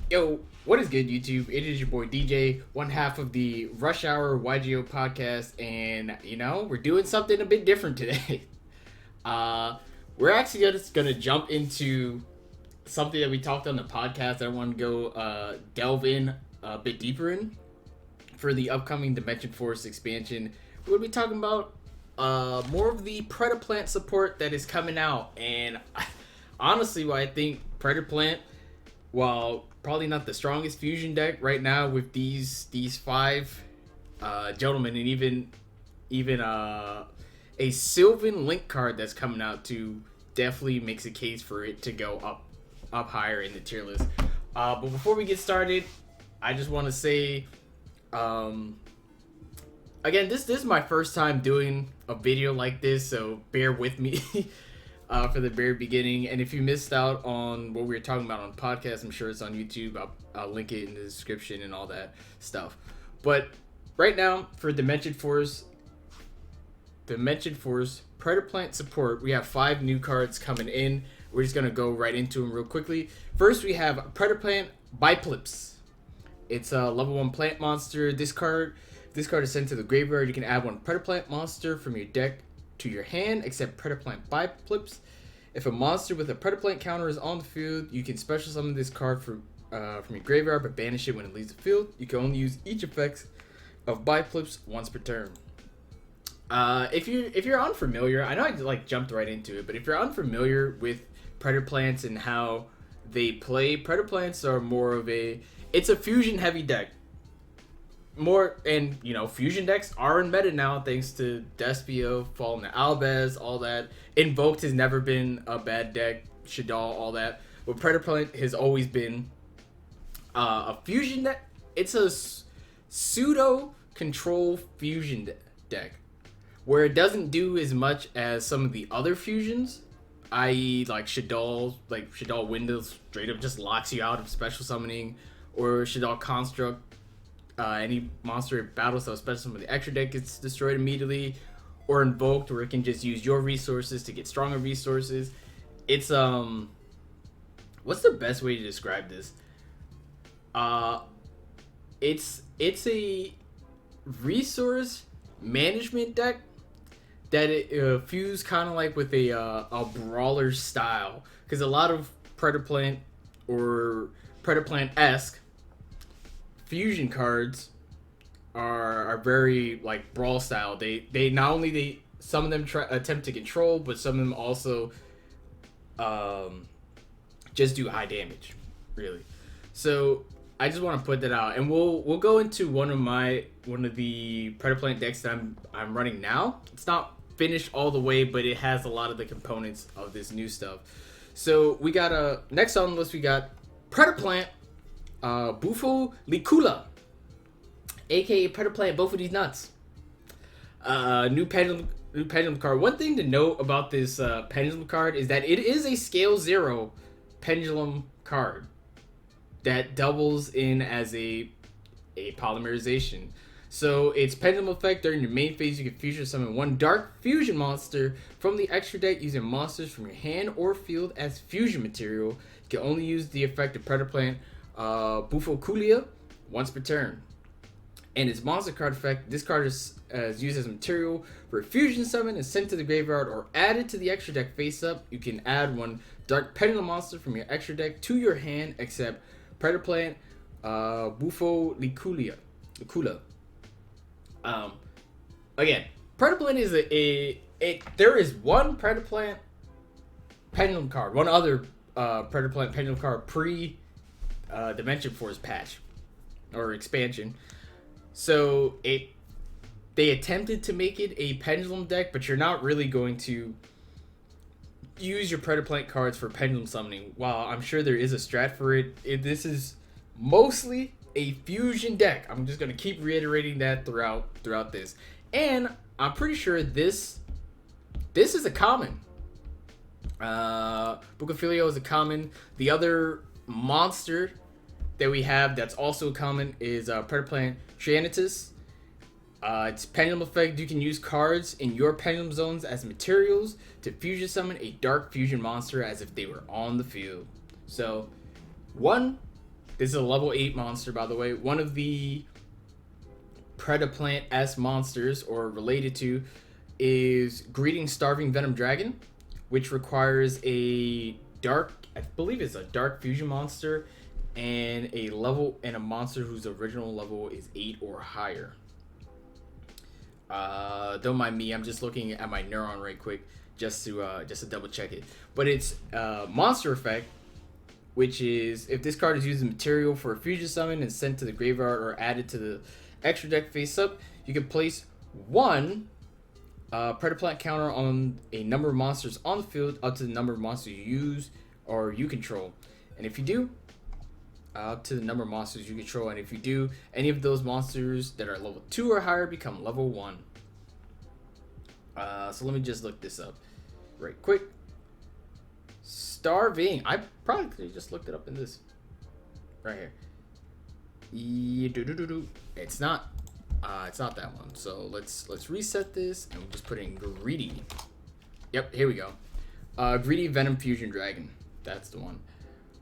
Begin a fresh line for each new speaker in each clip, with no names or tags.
Yo, what is good, YouTube? It is your boy DJ, one half of the Rush Hour YGO podcast, and we're doing something a bit different today. Uh, we're actually just gonna jump into something that we talked on the podcast that I want to go delve in a bit deeper in for the upcoming Dimension Force expansion. We're gonna be talking about more of the Predaplant support that is coming out, and honestly, what I think Predaplant, while probably not the strongest fusion deck right now with these five gentlemen, and even a Sylvan Link card that's coming out to definitely makes a case for it to go up higher in the tier list. But before we get started, I just want to say, again, this is my first time doing a video like this, so bear with me. For the very beginning, and if you missed out on what we were talking about on the podcast, I'm sure it's on YouTube. I'll link it in the description and all that stuff. But right now, for Dimension Force Predaplant support, we have 5 new cards coming in. We're just gonna go right into them real quickly. First, we have Predaplant Biplips. It's a level 1 plant monster. This card is sent to the graveyard. You can add 1 Predaplant monster from your deck to your hand, except Predaplant Biplips. If a monster with a Predaplant counter is on the field, you can special summon this card from your graveyard, but banish it when it leaves the field. You can only use each effect of Biplips once per turn. If you're unfamiliar, I know I jumped right into it, but if you're unfamiliar with Predaplants and how they play, Predaplants are more of it's a fusion heavy deck. Fusion decks are in meta now thanks to Despia, Fallen to Albaz, all that. Invoked has never been a bad deck, Shadal, all that. But Predaplant has always been a fusion deck. It's a pseudo control fusion deck where it doesn't do as much as some of the other fusions, i.e. like Shadal Windows straight up just locks you out of special summoning, or Shadal Construct. Any monster in battle, so special summon the extra deck gets destroyed immediately, or invoked, where it can just use your resources to get stronger resources. It's what's the best way to describe this? It's a resource management deck that it fused kind of like with a brawler style, because a lot of Predaplant or Predaplant-esque fusion cards are very like brawl style. They not only some of them attempt to control, but some of them also just do high damage, really. So I just want to put that out, and we'll go into one of the Predaplant decks that I'm running now. It's not finished all the way, but it has a lot of the components of this new stuff. So we got next on the list, we got Predaplant Bufo Licula, aka Predaplant both of these nuts. New pendulum card. One thing to note about this pendulum card is that it is a scale 0 pendulum card that doubles in as a polymerization. So its pendulum effect: during your main phase, you can fusion summon 1 dark fusion monster from the extra deck using monsters from your hand or field as fusion material. You can only use the effect of Predaplant Bufoculia once per turn. And its monster card effect: this card is used as material for a fusion summon and sent to the graveyard or added to the extra deck face up. You can add 1 dark pendulum monster from your extra deck to your hand, except Predaplant Bufolicula. Again, Predaplant is there is one Predaplant pendulum card, one other Predaplant pendulum card pre Dimension Force patch or expansion. So they attempted to make it a pendulum deck, but you're not really going to use your Predaplant cards for pendulum summoning. While I'm sure there is a strat for it, this is mostly a fusion deck. I'm just gonna keep reiterating that throughout this, and I'm pretty sure this is a common. Bucophilia is a common. The other monster that we have that's also common is Predaplant Trianitus. Its pendulum effect: you can use cards in your pendulum zones as materials to fusion summon a dark fusion monster as if they were on the field. So, one This is a level 8 monster, by the way. One of the Predaplant S monsters, or related to, is Greeting Starving Venom Dragon, which requires a dark, I believe it's a dark fusion monster, and a monster whose original level is 8 or higher. Don't mind me, I'm just looking at my neuron right quick just to double check it. But it's monster effect, which is if this card is used as material for a fusion summon and sent to the graveyard or added to the extra deck face up, you can place one Predaplant counter on a number of monsters on the field up to the number of monsters you use or you control. And if you do, up to the number of monsters you control. And if you do, any of those monsters that are level 2 or higher become level 1. So let me just look this up right quick. Starving. I probably could have just looked it up in this right here. It's not that one. So let's reset this and we'll just put in Greedy. Yep, here we go. Greedy Venom Fusion Dragon. That's the one.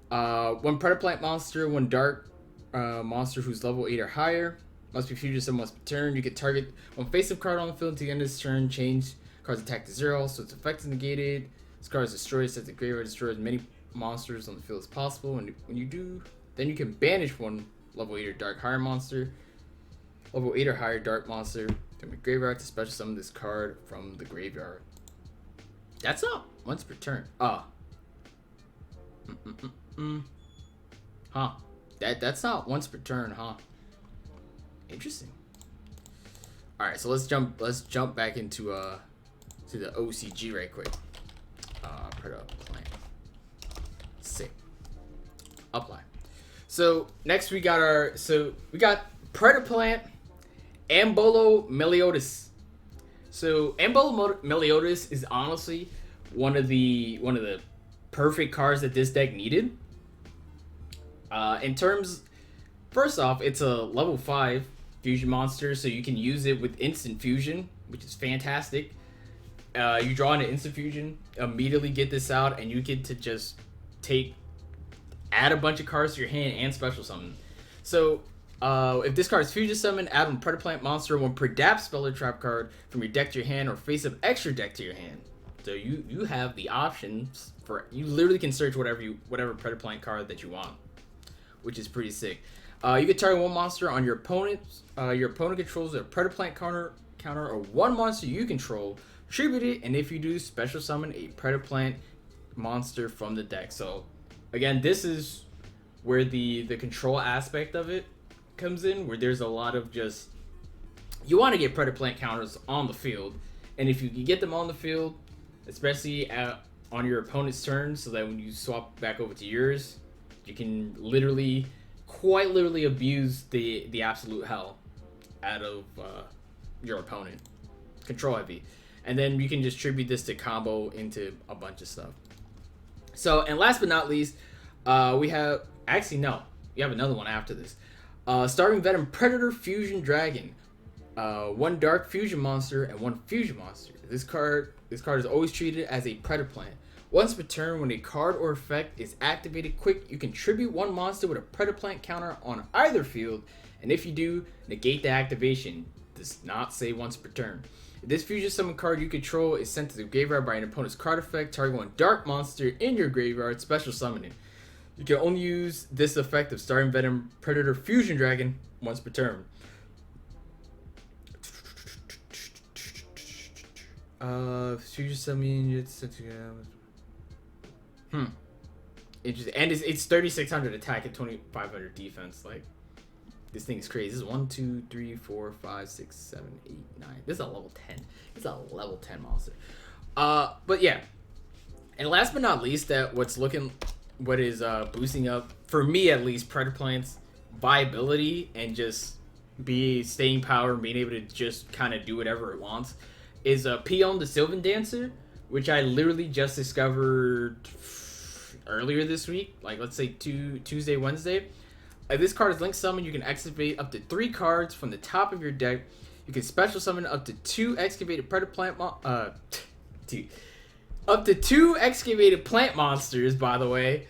One Predaplant monster, one dark monster who's level 8 or higher. Must be fusion summoned once per turn. You can target one face-up card on the field to the end of this turn. Change card's attack to 0, so its effect is negated. This card is destroyed, sets the graveyard, destroys as many monsters on the field as possible. And when you do, then you can banish one level 8 or dark higher monster. Level 8 or higher dark monster from the graveyard to special summon this card from the graveyard. That's not once per turn. Huh. That's not once per turn, huh? Interesting. Alright, so let's jump back into to the OCG right quick. Predaplant. Sick. Apply. So next we got Predaplant Ambolo Meliodas. So Ambolo Meliodas is honestly one of the perfect cards that this deck needed. In terms, first off, it's a level 5 fusion monster, so you can use it with instant fusion, which is fantastic. You draw into instant fusion, immediately get this out, and you get to just add a bunch of cards to your hand and special summon. So if this card is fusion summon, add one Predaplant monster, one Predap spell or trap card from your deck to your hand, or face up extra deck to your hand. So you have the options for, you literally can search whatever Predaplant card that you want, which is pretty sick. You can target one monster on your opponent. Your opponent controls a Predaplant counter or one monster you control. Tribute it, and if you do, special summon a Predaplant monster from the deck. So again, this is where the control aspect of it comes in, where there's a lot of just, you want to get Predaplant counters on the field, and if you can get them on the field, especially on your opponent's turn, so that when you swap back over to yours, you can quite literally abuse the absolute hell out of your opponent. Control heavy. And then you can just tribute this to combo into a bunch of stuff. So, and last but not least, we have, actually no, we have another one after this. Starving Venom Predator Fusion Dragon. One dark fusion monster and one fusion monster. This card is always treated as a Predaplant. Once per turn, when a card or effect is activated quick, you can tribute one monster with a Predaplant counter on either field, and if you do, negate the activation. Does not say once per turn. If this fusion summon card you control is sent to the graveyard by an opponent's card effect, target one dark monster in your graveyard, special summon it. You can only use this effect of Starving Venom Predator Fusion Dragon once per turn. Fusion summon, interesting. And it's 3,600 attack and 2,500 defense. Like, this thing is crazy. This is 1, 2, 3, 4, 5, 6, 7, 8, 9. This is a level 10. It's a level 10 monster. But yeah. And last but not least, what is boosting up, for me at least, Predaplant's viability and just staying power and being able to just kind of do whatever it wants, is Peon the Sylvan Dancer, which I literally just discovered earlier this week, like let's say Tuesday, Wednesday. This card is link summon. You can activate up to 3 cards from the top of your deck. You can special summon up to 2 excavated Predaplant up to 2 excavated plant monsters, by the way.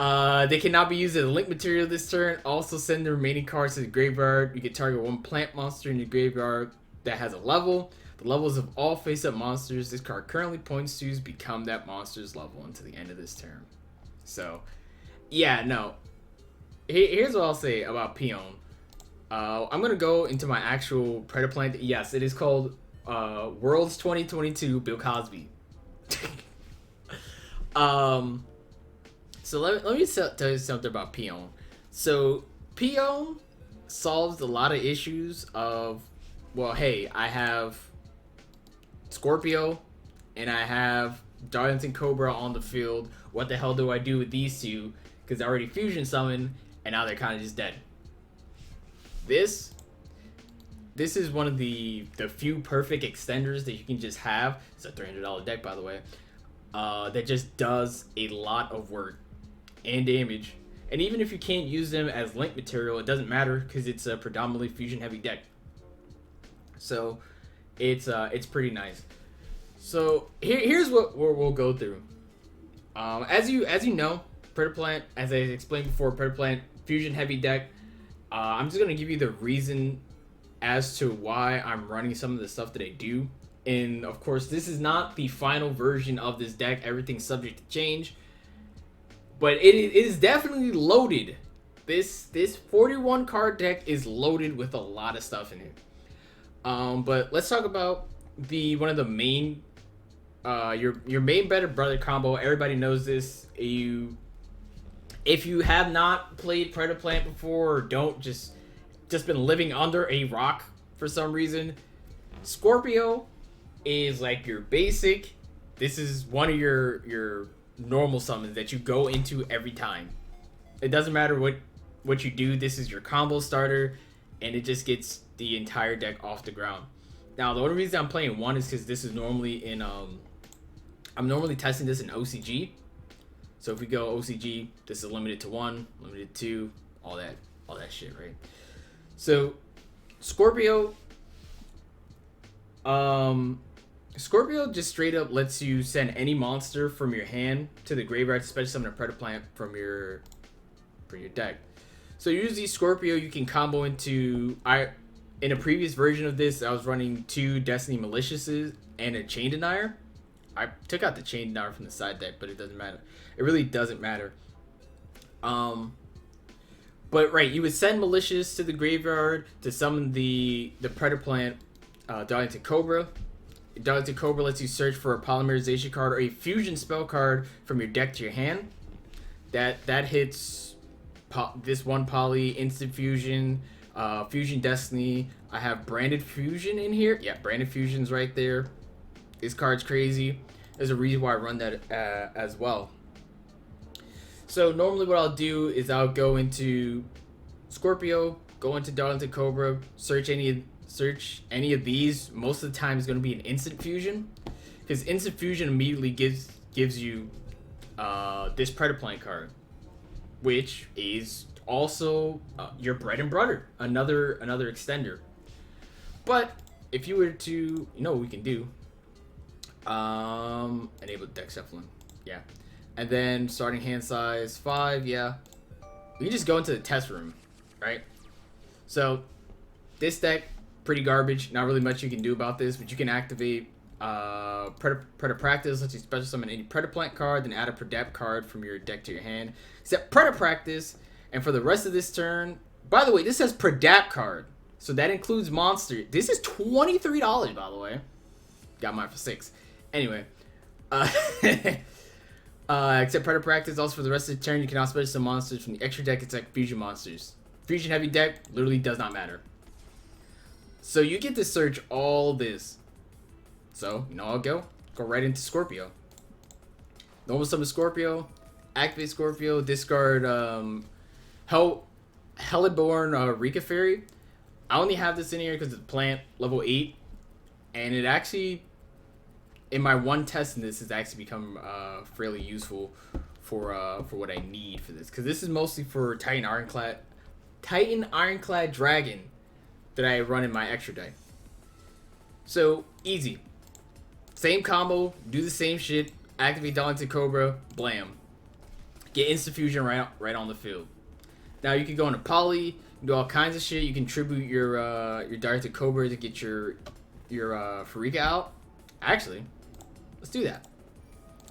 They cannot be used as a link material this turn. Also send the remaining cards to the graveyard. You can target one plant monster in your graveyard that has a level. The levels of all face-up monsters this card currently points to become that monster's level until the end of this turn. So, yeah, no. Here's what I'll say about Peon. I'm going to go into my actual Predaplant. Yes, it is called Worlds 2022 Bill Cosby. So let me tell you something about Peon. So Peon solves a lot of issues of, well, hey, I have Scorpio and I have Darlington Cobra on the field. What the hell do I do with these two? Because I already fusion summoned and now they're kind of just dead. This is one of the few perfect extenders that you can just have. It's a $300 deck, by the way. That just does a lot of work and damage. And even if you can't use them as link material, it doesn't matter because it's a predominantly fusion heavy deck. So it's pretty nice. So here's what we'll go through. As you know, Predaplant, as I explained before, Predaplant fusion heavy deck. I'm just gonna give you the reason as to why I'm running some of the stuff that I do. And of course, this is not the final version of this deck. Everything's subject to change. But it is definitely loaded. This 41 card deck is loaded with a lot of stuff in it. But let's talk about one of the main your main better brother combo. Everybody knows this. If you have not played Predaplant before or don't just been living under a rock for some reason, Scorpio is like your basic. This is one of your normal summons that you go into every time. It doesn't matter what you do. This is your combo starter, and it just gets the entire deck off the ground. Now, the only reason I'm playing one is because this is normally in I'm normally testing this in OCG. So if we go OCG, this is limited to 1, limited to 2, all that shit, right? So Scorpio Scorpio just straight up lets you send any monster from your hand to the graveyard, especially summon a Predaplant from your deck. So usually Scorpio you can combo into. In a previous version of this, I was running 2 Destiny Maliciouses and a Chain Denier. I took out the Chain Denier from the side deck, but it doesn't matter. It really doesn't matter. But right, you would send Malicious to the graveyard to summon the Predaplant, Darlington Cobra. Darlington Cobra lets you search for a polymerization card or a fusion spell card from your deck to your hand. That hits this one poly, instant fusion, fusion destiny. I have branded fusion in here. Yeah, branded fusion's right there. This card's crazy. There's a reason why I run that as well. So normally what I'll do is I'll go into Scorpio, go into Darlington Cobra, search any of these. Most of the time is going to be an instant fusion, because instant fusion immediately gives you this Predaplant card, which is also your bread and butter, another extender. But if you were to, you know what we can do, enable deck shuffling, yeah, and then starting hand size 5, yeah, we can just go into the test room, right? So this deck, pretty garbage, not really much you can do about this, but you can activate Predapractice, lets you special summon any Predaplant card, then add a Predap card from your deck to your hand, except Predapractice. And for the rest of this turn, by the way, this says Predap card, so that includes monster. This is $23, by the way. Got mine for $6. Anyway, except Predapractice. Also, for the rest of the turn, you can also special summon monsters from the extra deck. It's like fusion monsters. Fusion heavy deck literally does not matter. So you get to search all this. So, you know, I'll go right into Scorpio. Normal summon Scorpio, activate Scorpio, discard Helleborn Rika Fairy. I only have this in here because it's plant level 8, and it actually, in my one test in this, has actually become fairly useful for what I need for this, because this is mostly for Titan Ironclad Dragon that I run in my extra deck. So easy, same combo, do the same shit, activate Darlington Cobra, blam. Get instant fusion right on the field. Now you can go into poly, do all kinds of shit. You can tribute your directed Cobra to get your Farika out. Actually, let's do that.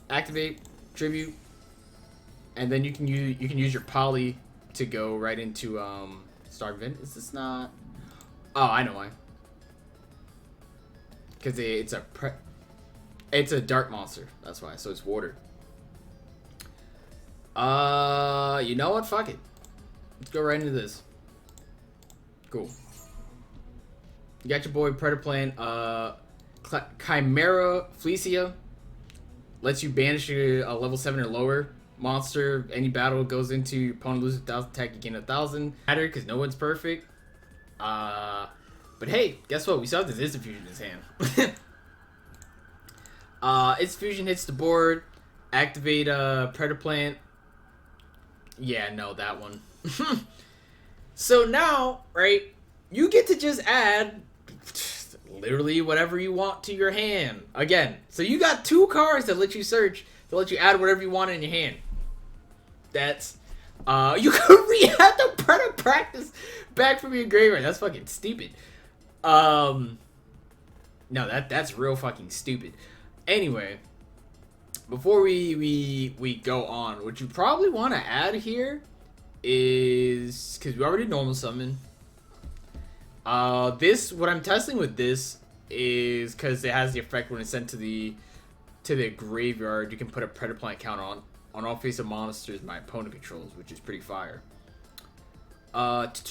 Activate, tribute, and then you can use your poly to go right into Star Vent. Is this not? Oh, I know why. Because it's a dark monster. That's why. So it's water. You know what? Fuck it. Let's go right into this. Cool. You got your boy Predaplant. Chimera Fleecia lets you banish a level 7 or lower monster. Any battle it goes into, your opponent loses 1,000 attack, you gain 1,000. Matter because no one's perfect. But hey, guess what? We still have this instant fusion in his hand. Instant fusion hits the board. Activate Predaplant. Yeah, no, that one. So now, right, you get to just add literally whatever you want to your hand. Again, so you got 2 cards that let you search, that let you add whatever you want in your hand. That's, you could re-add the Predator practice back from your graveyard. That's fucking stupid. No, that's real fucking stupid. Anyway, before we go on, what you probably want to add here is, because we already normal summon. What I'm testing with this is because it has the effect when it's sent to the graveyard. You can put a Predaplant counter on all face of monsters my opponent controls, which is pretty fire. What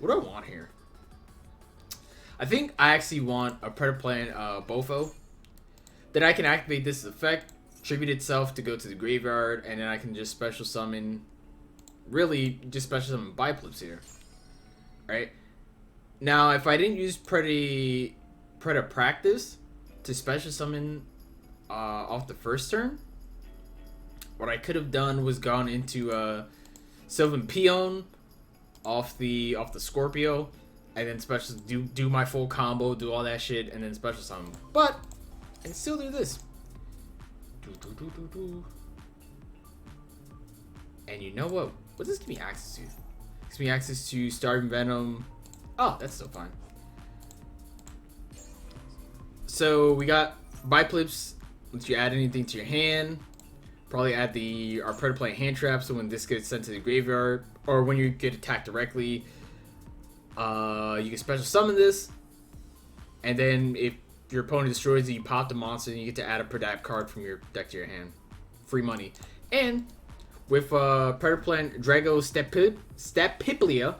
do I want here? I think I actually want a Predaplant Bofo. Then I can activate this effect, tribute itself to go to the graveyard, and then I can just special summon. Really, just special summon Biplips here, right? Now, if I didn't use Preda Practice to special summon off the first turn, what I could have done was gone into Sylvan Peon off the Scorpio, and then special do my full combo, do all that shit, and then special summon. But and still do this. And you know what? What does this give me access to? It gives me access to Starving Venom. Oh, that's still fine. So we got Biplips. Lets you add anything to your hand. Probably add our Predaplant hand trap, so when this gets sent to the graveyard, or when you get attacked directly, you can special summon this. And then if your opponent destroys it, you pop the monster, and you get to add a Predap card from your deck to your hand. Free money. And with Predaplant Drago Stepiplia,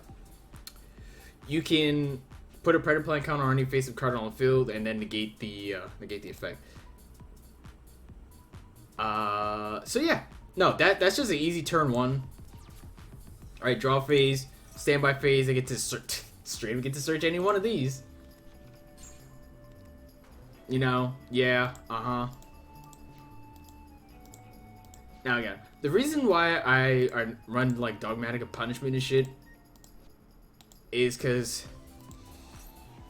you can put a Predaplant counter on any face-up card on the field, and then negate the effect. So yeah, no, that's just an easy turn 1. All right, draw phase, standby phase. I get to straight get to search any one of these. You know, yeah, Now again, the reason why I run like Dogmatic of Punishment and shit is because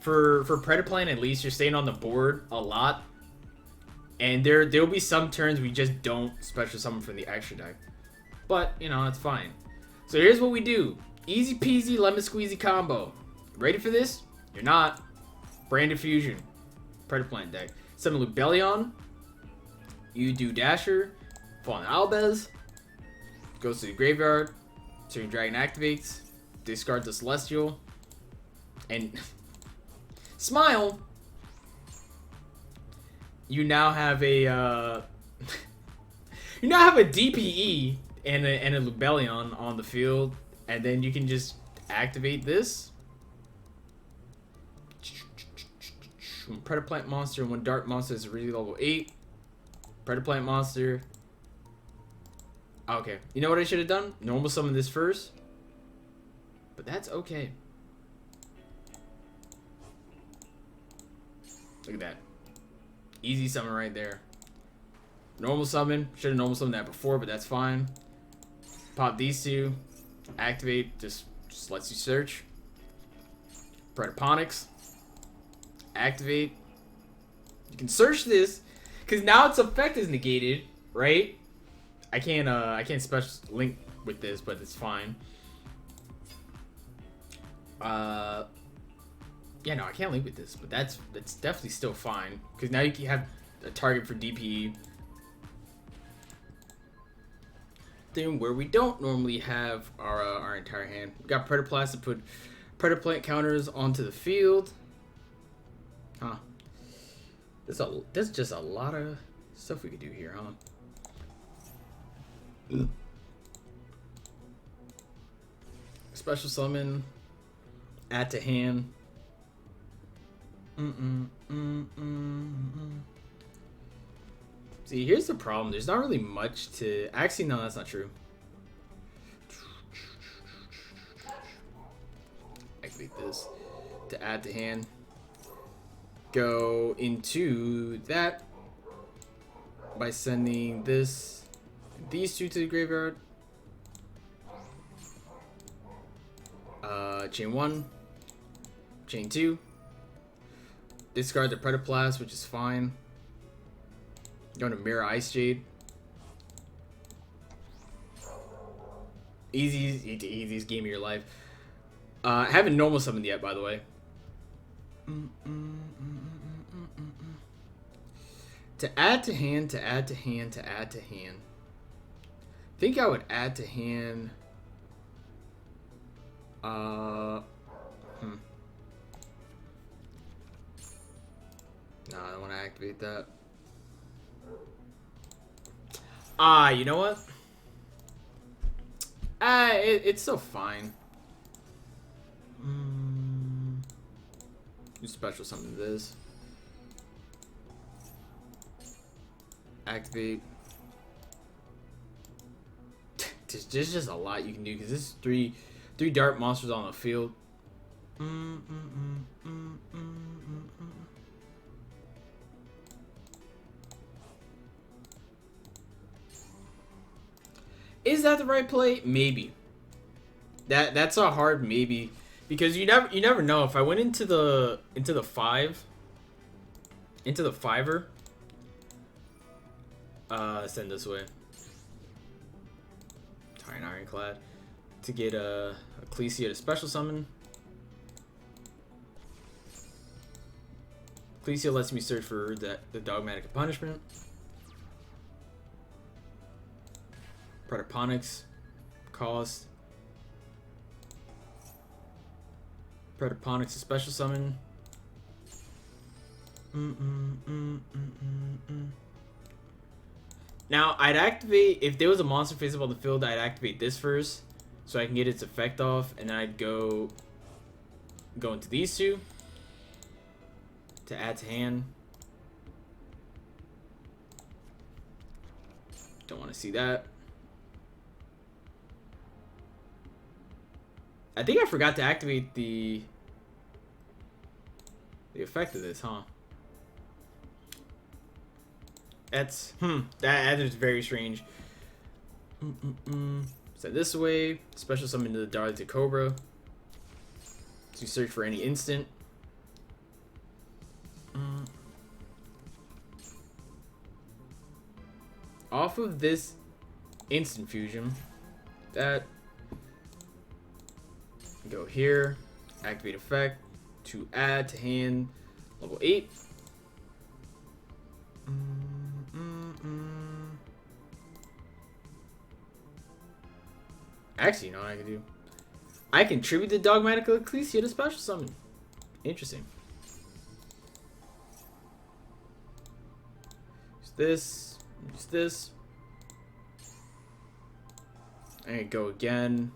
for Predaplant at least, you're staying on the board a lot, and there'll be some turns we just don't special summon from the extra deck, but you know, it's fine. So here's what we do: easy peasy lemon squeezy combo. Ready for this? You're not. Branded Fusion. Predaplant deck. Summon Lubellion. You do Dasher. Fallen Albez. Goes to the graveyard. Searing Dragon activates. Discard the Celestial. And smile. You now have a you now have a DPE and a Lubellion on the field, and then you can just activate this. One Predaplant monster and one Dark monster is really level 8. Predaplant monster. Okay, you know what I should have done? Normal summon this first. But that's okay. Look at that. Easy summon right there. Normal summon. Should have normal summoned that before, but that's fine. Pop these two. Activate. Just lets you search. Predaponics. Activate. You can search this, because now its effect is negated, right? I can't special link with this, but it's fine. Yeah, no, I can't link with this, but that's definitely still fine because now you can have a target for DPE. Then where we don't normally have our entire hand, we got Predaplants to put Predaplant counters onto the field. Huh? There's just a lot of stuff we could do here, huh? Special summon, add to hand. See, here's the problem. There's not really much to... Actually, no, that's not true. Activate this to add to hand. Go into that by sending these two to the graveyard. Chain 1, chain 2. Discard the Predaplants, which is fine. Going to Mirror Ice Jade. Easiest game of your life. I haven't normal summoned yet, by the way. To add to hand, to add to hand, to add to hand. I think I would add to hand. No, I don't want to activate that. You know what? It's still fine. Do special something to this. Activate. There's just a lot you can do because this is three dart monsters on the field. Is that the right play? Maybe. That's a hard maybe because you never know. If I went into the fiver, send this way. Tyrant Ironclad to get a Ecclesia to special summon. Ecclesia lets me search for the Dogmatic Punishment. Predaponics cost. Predaponics to special summon. Now I'd activate if there was a monster face up on the field. I'd activate this first, so I can get its effect off, and then I'd go into these two to add to hand. Don't want to see that. I think I forgot to activate the effect of this, huh? That's that is very strange. Send this away. Special summon to the Darlington Cobra to search for any instant. Off of this instant fusion, that go here, activate effect to add to hand level 8. Actually, you know what I can do? I can tribute the Dogmatic Ecclesia to special summon. Interesting. Use this. Use this. And go again.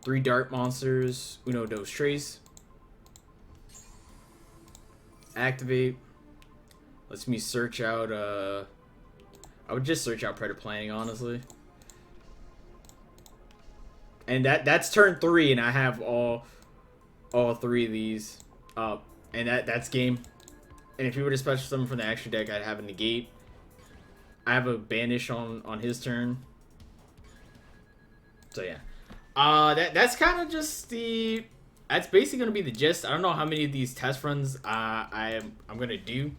3 dart monsters. Uno, dos, tres. Activate. Lets me search out. I would just search out Predaplanting, honestly. And that's turn 3, and I have all 3 of these up, and that's game. And if you were to special summon from the extra deck, I'd have a negate. I have a banish on his turn. So yeah, that's kind of just the. That's basically gonna be the gist. I don't know how many of these test runs I'm gonna do,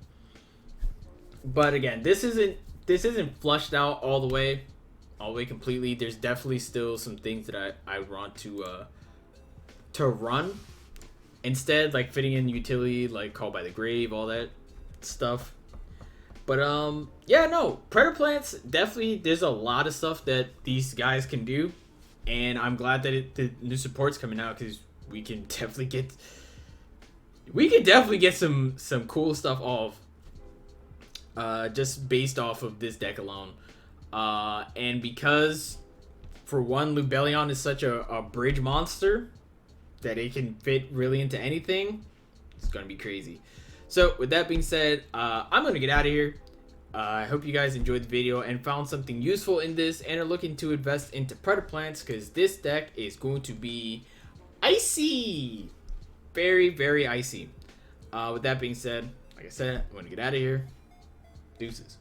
but again, this isn't this isn't flushed out all the way completely. There's definitely still some things that I want to run instead, like fitting in utility, like Call by the Grave, all that stuff. But yeah, no, Predaplants, definitely there's a lot of stuff that these guys can do, and I'm glad that the new support's coming out, because we can definitely get some cool stuff off just based off of this deck alone. And because for one, Lubellion is such a bridge monster that it can fit really into anything, it's gonna be crazy. So with that being said, I'm gonna get out of here. I hope you guys enjoyed the video and found something useful in this and are looking to invest into Predaplants, because this deck is going to be icy, very, very icy. With that being said, like I said, I'm gonna get out of here. Deuces.